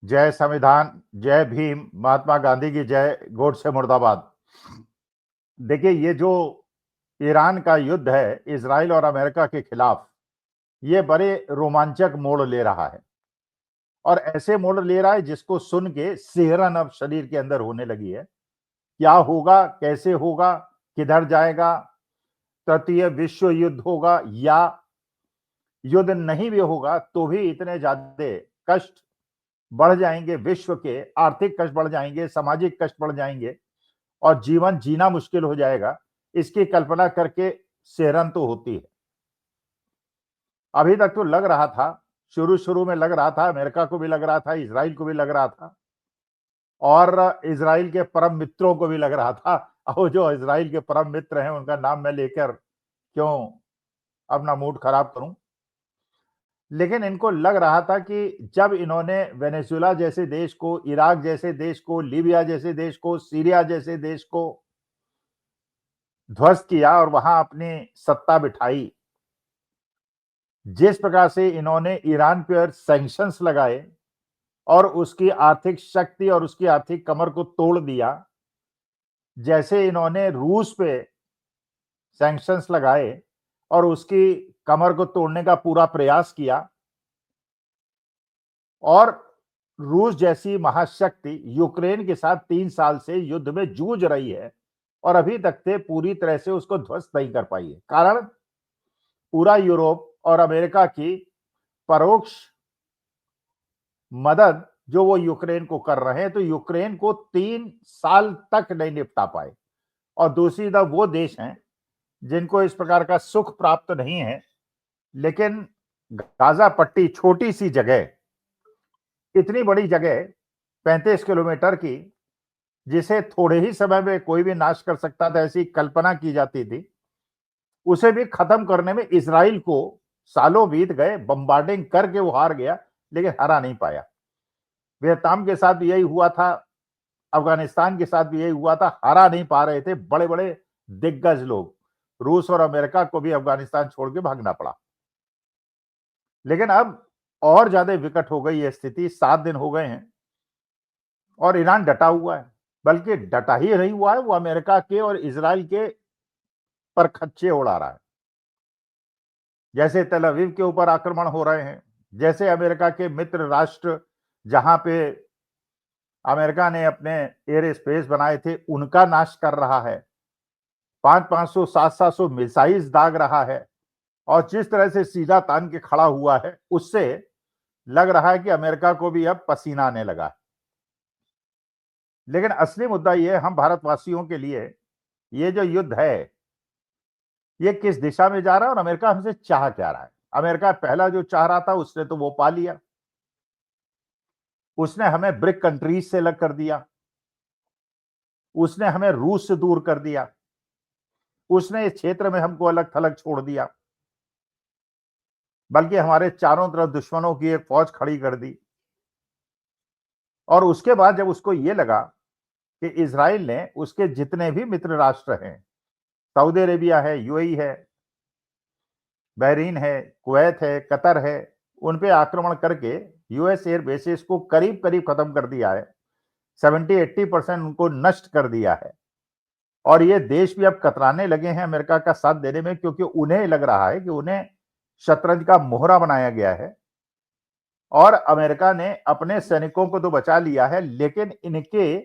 जय संविधान, जय भीम, महात्मा गांधी की जय, गोडसे मुर्दाबाद। देखिए, ये जो ईरान का युद्ध है इजराइल और अमेरिका के खिलाफ, ये बड़े रोमांचक मोड़ ले रहा है और ऐसे मोड़ ले रहा है जिसको सुन के सिहरन अब शरीर के अंदर होने लगी है। क्या होगा, कैसे होगा, किधर जाएगा, तृतीय विश्व युद्ध होगा या युद्ध नहीं भी होगा तो भी इतने ज्यादा कष्ट बढ़ जाएंगे, विश्व के आर्थिक कष्ट बढ़ जाएंगे, सामाजिक कष्ट बढ़ जाएंगे और जीवन जीना मुश्किल हो जाएगा। इसकी कल्पना करके सिहरन तो होती है। अभी तक तो लग रहा था, शुरू शुरू में लग रहा था, अमेरिका को भी लग रहा था, इजराइल को भी लग रहा था और इजराइल के परम मित्रों को भी लग रहा था। और जो इजराइल के परम मित्र हैं उनका नाम मैं लेकर क्यों अपना मूड खराब करूं, लेकिन इनको लग रहा था कि जब इन्होंने वेनेजुएला जैसे देश को, इराक जैसे देश को, लीबिया जैसे देश को, सीरिया जैसे देश को ध्वस्त किया और वहां अपनी सत्ता बिठाई, जिस प्रकार से इन्होंने ईरान पर सैंक्शंस लगाए और उसकी आर्थिक शक्ति और उसकी आर्थिक कमर को तोड़ दिया, जैसे इन्होंने रूस पे सैंक्शंस लगाए और उसकी कमर को तोड़ने का पूरा प्रयास किया, और रूस जैसी महाशक्ति यूक्रेन के साथ 3 साल से युद्ध में जूझ रही है और अभी तक से पूरी तरह से उसको ध्वस्त नहीं कर पाई है। कारण पूरा यूरोप और अमेरिका की परोक्ष मदद जो वो यूक्रेन को कर रहे हैं, तो यूक्रेन को 3 साल तक नहीं निपटा पाए। और दूसरी तरफ वो देश हैं जिनको इस प्रकार का सुख प्राप्त नहीं है, लेकिन गाजा पट्टी छोटी सी जगह, इतनी बड़ी जगह 35 किलोमीटर की, जिसे थोड़े ही समय में कोई भी नाश कर सकता था ऐसी कल्पना की जाती थी, उसे भी खत्म करने में इजराइल को सालों बीत गए, बम्बार्डिंग करके वो हार गया, लेकिन हरा नहीं पाया। वियतनाम के साथ भी यही हुआ था, अफगानिस्तान के साथ भी यही हुआ था, हरा नहीं पा रहे थे बड़े बड़े दिग्गज लोग। रूस और अमेरिका को भी अफगानिस्तान छोड़ के भागना पड़ा। लेकिन अब और ज्यादा विकट हो गई है स्थिति। 7 दिन हो गए हैं और ईरान डटा हुआ है, बल्कि डटा ही नहीं हुआ है, वो अमेरिका के और इजराइल के पर खच्चे उड़ा रहा है। जैसे तेल अवीव के ऊपर आक्रमण हो रहे हैं, जैसे अमेरिका के मित्र राष्ट्र जहां पे अमेरिका ने अपने एयर स्पेस बनाए थे उनका नाश कर रहा है, 500 700 मिसाइल्स दाग रहा है, और जिस तरह से सीधा तान के खड़ा हुआ है उससे लग रहा है कि अमेरिका को भी अब पसीना आने लगा है। लेकिन असली मुद्दा यह, हम भारतवासियों के लिए ये जो युद्ध है ये किस दिशा में जा रहा है और अमेरिका हमसे चाह क्या रहा है। अमेरिका पहला जो चाह रहा था उसने तो वो पा लिया, उसने हमें ब्रिक कंट्रीज से अलग कर दिया, उसने हमें रूस से दूर कर दिया, उसने इस क्षेत्र में हमको अलग थलग छोड़ दिया, बल्कि हमारे चारों तरफ दुश्मनों की एक फौज खड़ी कर दी। और उसके बाद जब उसको ये लगा कि इजराइल ने उसके जितने भी मित्र राष्ट्र हैं, सऊदी अरेबिया है, यूएई है, बहरीन है, कुवैत है, कतर है, उन पे आक्रमण करके यूएस एयर बेसिस को करीब करीब खत्म कर दिया है, 70-80% उनको नष्ट कर दिया है। और ये देश भी अब कतराने लगे हैं अमेरिका का साथ देने में, क्योंकि उन्हें लग रहा है कि उन्हें शतरंज का मोहरा बनाया गया है और अमेरिका ने अपने सैनिकों को तो बचा लिया है, लेकिन इनके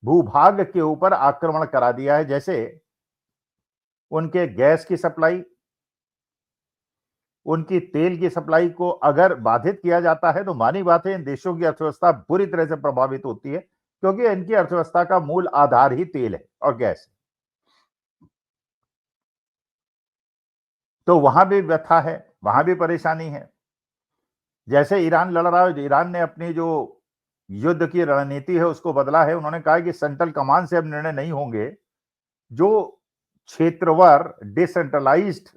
भूभाग के ऊपर आक्रमण करा दिया है। जैसे उनके गैस की सप्लाई, उनकी तेल की सप्लाई को अगर बाधित किया जाता है तो मानी बात है इन देशों की अर्थव्यवस्था बुरी तरह से प्रभावित होती है, क्योंकि इनकी अर्थव्यवस्था का मूल आधार ही तेल है और गैस है। तो वहां भी व्यथा है, वहां भी परेशानी है। जैसे ईरान लड़ रहा है, ईरान ने अपनी जो युद्ध की रणनीति है उसको बदला है। उन्होंने कहा कि सेंट्रल कमांड से अब निर्णय नहीं होंगे, जो क्षेत्रवार डिसेंट्रलाइज्ड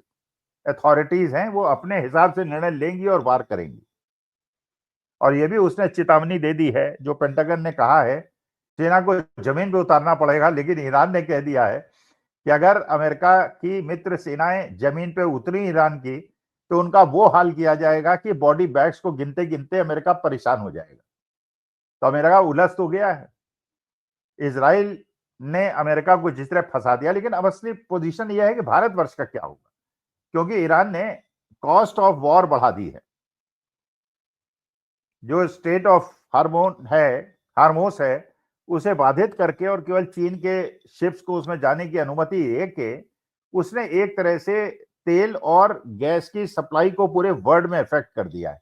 अथॉरिटीज हैं वो अपने हिसाब से निर्णय लेंगी और वार करेंगी। और ये भी उसने चेतावनी दे दी है, जो पेंटागन ने कहा है सेना को जमीन पे उतारना पड़ेगा, लेकिन ईरान ने कह दिया है कि अगर अमेरिका की मित्र सेनाएं जमीन पे उतरी ईरान की, तो उनका वो हाल किया जाएगा कि बॉडी बैग्स को गिनते गिनते अमेरिका परेशान हो जाएगा। तो अमेरिका उलझ तो गया है। इजराइल ने अमेरिका को जिस तरह फंसा दिया, लेकिन अब असली पोजीशन यह है कि भारतवर्ष का क्या होगा, क्योंकि ईरान ने कॉस्ट ऑफ वॉर बढ़ा दी है। जो स्टेट ऑफ हार्मोस है उसे बाधित करके और केवल चीन के शिप्स को उसमें जाने की अनुमति देके उसने एक तरह से तेल और गैस की सप्लाई को पूरे वर्ल्ड में इफेक्ट कर दिया है।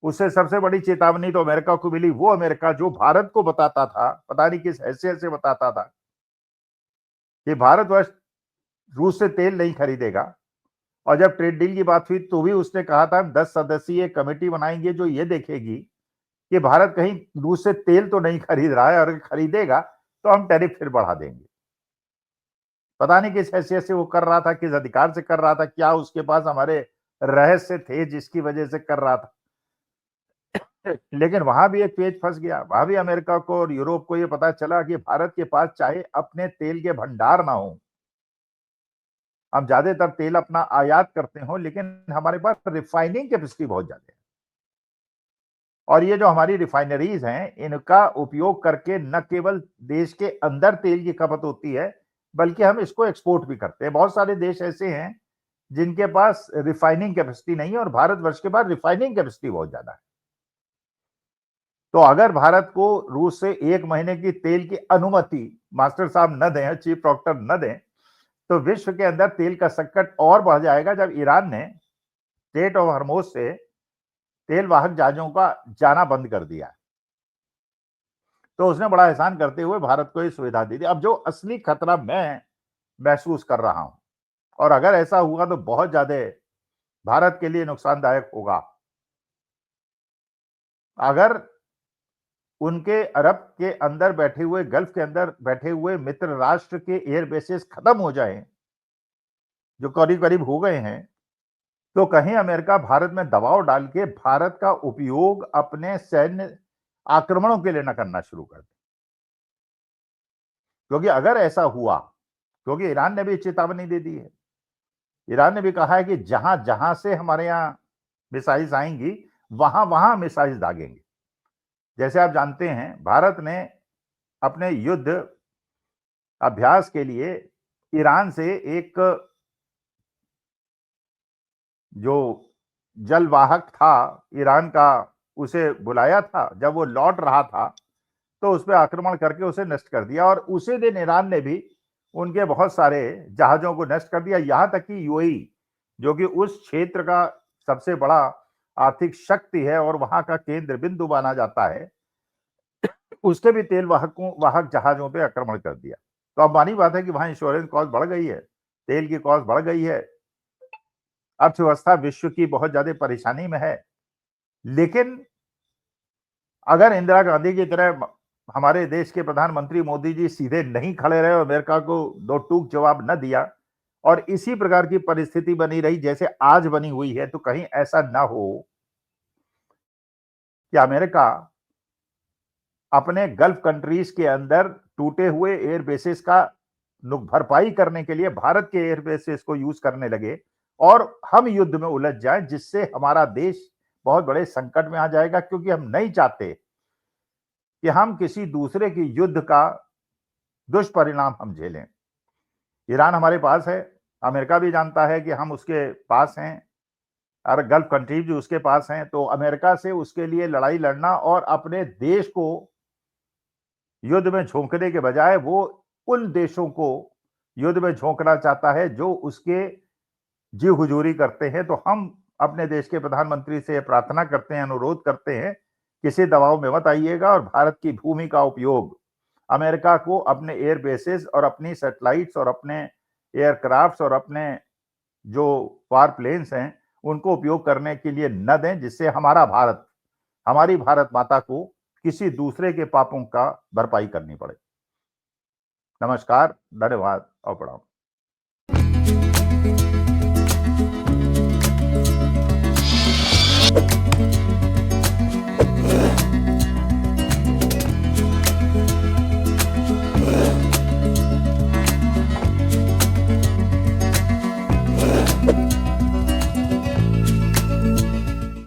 उससे सबसे बड़ी चेतावनी तो अमेरिका को मिली, वो अमेरिका जो भारत को बताता था, पता नहीं किस हैसियत से बताता था कि भारतवर्ष रूस से तेल नहीं खरीदेगा, और जब ट्रेड डील की बात हुई तो भी उसने कहा था 10 सदस्यीय कमेटी बनाएंगे जो ये देखेगी कि भारत कहीं रूस से तेल तो नहीं खरीद रहा है, और खरीदेगा तो हम टैरिफ फिर बढ़ा देंगे। पता नहीं किस हैसियत से वो कर रहा था, किस अधिकार से कर रहा था, क्या उसके पास हमारे रहस्य थे जिसकी वजह से कर रहा था। लेकिन वहां भी एक पेच फंस गया। वहां भी अमेरिका को और यूरोप को ये पता चला कि भारत के पास चाहे अपने तेल के भंडार ना हो, हम ज्यादातर तेल अपना आयात करते हो, लेकिन हमारे पास रिफाइनिंग कैपेसिटी बहुत ज्यादा है। और ये जो हमारी रिफाइनरीज हैं, इनका उपयोग करके न केवल देश के अंदर तेल की खपत होती है, बल्कि हम इसको एक्सपोर्ट भी करते हैं। बहुत सारे देश ऐसे हैं जिनके पास रिफाइनिंग कैपेसिटी नहीं है, और भारतवर्ष के पास रिफाइनिंग कैपेसिटी बहुत ज्यादा है। तो अगर भारत को रूस से 1 महीने की तेल की अनुमति मास्टर साहब न दें, चीफ प्रॉक्टर न दें, तो विश्व के अंदर तेल का संकट और बढ़ जाएगा। जब ईरान ने स्टेट ऑफ हॉर्मोज से तेल वाहक जहाजों का जाना बंद कर दिया, तो उसने बड़ा एहसान करते हुए भारत को ये सुविधा दी थी। अब जो असली खतरा मैं महसूस कर रहा हूं, और अगर ऐसा हुआ तो बहुत ज्यादा भारत के लिए नुकसानदायक होगा। अगर उनके अरब के अंदर बैठे हुए, गल्फ के अंदर बैठे हुए मित्र राष्ट्र के एयर बेसेस खत्म हो जाएं, जो करीब करीब हो गए हैं, तो कहीं अमेरिका भारत में दबाव डाल के भारत का उपयोग अपने सैन्य आक्रमणों के लिए न करना शुरू कर दे। क्योंकि अगर ऐसा हुआ, क्योंकि ईरान ने भी चेतावनी दे दी है, ईरान ने भी कहा है कि जहां जहां से हमारे यहां मिसाइल्स आएंगी वहां वहां मिसाइल्स दागेंगे। जैसे आप जानते हैं, भारत ने अपने युद्ध अभ्यास के लिए ईरान से एक जो जलवाहक था ईरान का, उसे बुलाया था। जब वो लौट रहा था तो उस पर आक्रमण करके उसे नष्ट कर दिया, और उसी दिन ईरान ने भी उनके बहुत सारे जहाजों को नष्ट कर दिया। यहां तक कि यूएई, जो कि उस क्षेत्र का सबसे बड़ा आर्थिक शक्ति है और वहां का केंद्र बिंदु माना जाता है, उसके भी तेल वाहक जहाजों पे आक्रमण कर दिया। तो अब मानी बात है कि वहां इंश्योरेंस कॉस्ट बढ़ गई है, तेल की कॉस्ट बढ़ गई है, अर्थव्यवस्था विश्व की बहुत ज्यादा परेशानी में है। लेकिन अगर इंदिरा गांधी की तरह हमारे देश के प्रधानमंत्री मोदी जी सीधे नहीं खड़े रहे और अमेरिका को दो टूक जवाब न दिया, और इसी प्रकार की परिस्थिति बनी रही जैसे आज बनी हुई है, तो कहीं ऐसा ना हो कि अमेरिका अपने गल्फ कंट्रीज के अंदर टूटे हुए एयर बेसेस का भरपाई करने के लिए भारत के एयर बेसेस को यूज करने लगे और हम युद्ध में उलझ जाएं, जिससे हमारा देश बहुत बड़े संकट में आ जाएगा। क्योंकि हम नहीं चाहते कि हम किसी दूसरे की युद्ध का दुष्परिणाम हम झेलें। ईरान हमारे पास है, अमेरिका भी जानता है कि हम उसके पास हैं, और गल्फ कंट्रीज भी उसके पास हैं। तो अमेरिका से उसके लिए लड़ाई लड़ना और अपने देश को युद्ध में झोंकने के बजाय वो उन देशों को युद्ध में झोंकना चाहता है जो उसके जी हुजूरी करते हैं। तो हम अपने देश के प्रधानमंत्री से प्रार्थना करते हैं, अनुरोध करते हैं, किसी दबाव में मत आइएगा और भारत की भूमि का उपयोग अमेरिका को अपने एयर बेसेस और अपनी सैटेलाइट्स और अपने एयरक्राफ्ट्स और अपने जो वार प्लेन्स हैं उनको उपयोग करने के लिए न दें, जिससे हमारा भारत, हमारी भारत माता को किसी दूसरे के पापों का भरपाई करनी पड़े। नमस्कार, धन्यवाद और प्रणाम।